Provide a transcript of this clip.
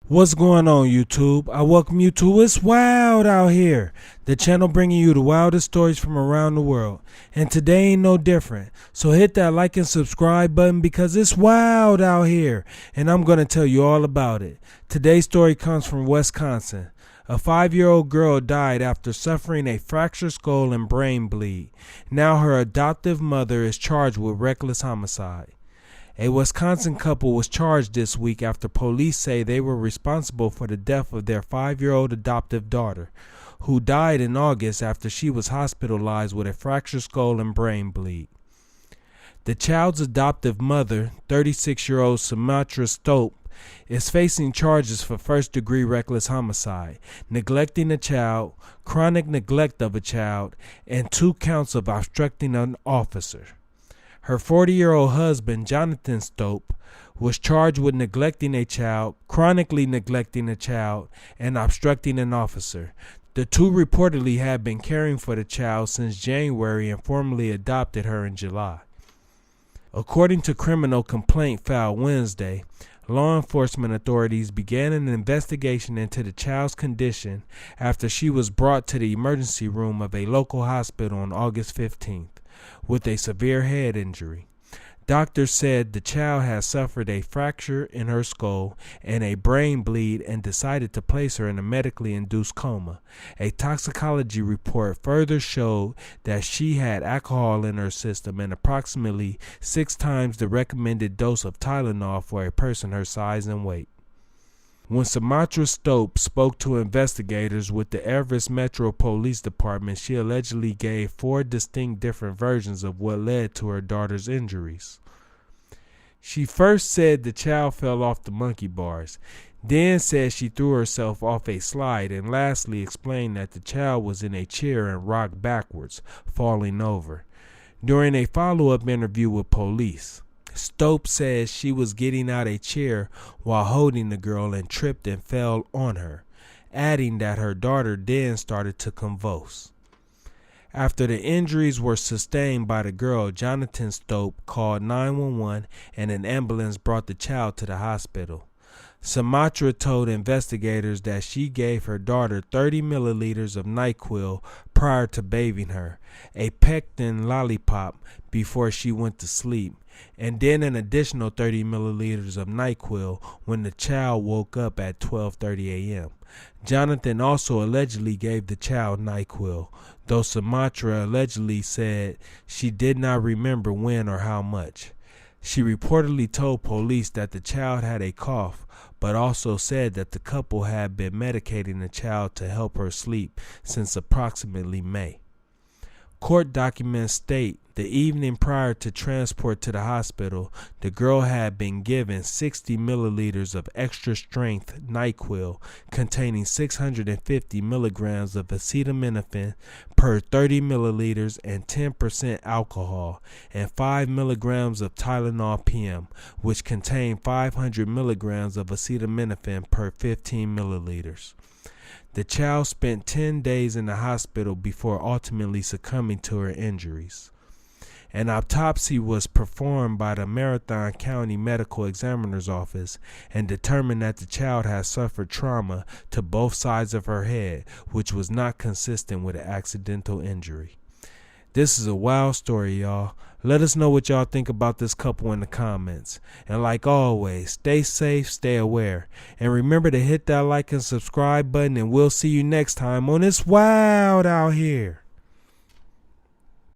What's going on, YouTube? I welcome you to It's Wild Out Here, the channel bringing you the wildest stories from around the world. And today ain't no different. So hit that like and subscribe button because it's wild out here, and I'm going to tell you all about it. Today's story comes from Wisconsin. A 5-year-old girl died after suffering a fractured skull and brain bleed. Now her adoptive mother is charged with reckless homicide. A Wisconsin couple was charged this week after police say they were responsible for the death of their 5-year-old adoptive daughter, who died in August after she was hospitalized with a fractured skull and brain bleed. The child's adoptive mother, 36-year-old Sumitra Stolp, is facing charges for first-degree reckless homicide, neglecting a child, chronic neglect of a child, and 2 counts of obstructing an officer. Her 40-year-old husband, Johnathan Stolp, was charged with neglecting a child, chronically neglecting a child, and obstructing an officer. The two reportedly had been caring for the child since January and formally adopted her in July. According to criminal complaint filed Wednesday, law enforcement authorities began an investigation into the child's condition after she was brought to the emergency room of a local hospital on August 15th. With a severe head injury. Doctors said the child had suffered a fracture in her skull and a brain bleed and decided to place her in a medically induced coma. A toxicology report further showed that she had alcohol in her system and approximately 6 times the recommended dose of Tylenol for a person her size and weight. When Sumitra Stolp spoke to investigators with the Everest Metro Police Department, she allegedly gave 4 distinct different versions of what led to her daughter's injuries. She first said the child fell off the monkey bars, then said she threw herself off a slide, and lastly explained that the child was in a chair and rocked backwards, falling over. During a follow-up interview with police, Stolp says she was getting out a chair while holding the girl and tripped and fell on her, adding that her daughter then started to convulse. After the injuries were sustained by the girl, Johnathan Stolp called 911 and an ambulance brought the child to the hospital. Sumitra told investigators that she gave her daughter 30 milliliters of NyQuil prior to bathing her, a pectin lollipop before she went to sleep, and then an additional 30 milliliters of NyQuil when the child woke up at 12:30 a.m. Johnathan also allegedly gave the child NyQuil, though Sumitra allegedly said she did not remember when or how much. She reportedly told police that the child had a cough, but also said that the couple had been medicating the child to help her sleep since approximately May. Court documents state the evening prior to transport to the hospital, the girl had been given 60 milliliters of extra-strength NyQuil containing 650 milligrams of acetaminophen per 30 milliliters and 10% alcohol, and 5 milligrams of Tylenol PM, which contained 500 milligrams of acetaminophen per 15 milliliters. The child spent 10 days in the hospital before ultimately succumbing to her injuries. An autopsy was performed by the Marathon County Medical Examiner's Office and determined that the child had suffered trauma to both sides of her head, which was not consistent with an accidental injury. This is a wild story, y'all. Let us know what y'all think about this couple in the comments. And like always, stay safe, stay aware. And remember to hit that like and subscribe button, and we'll see you next time on It's Wild Out Here.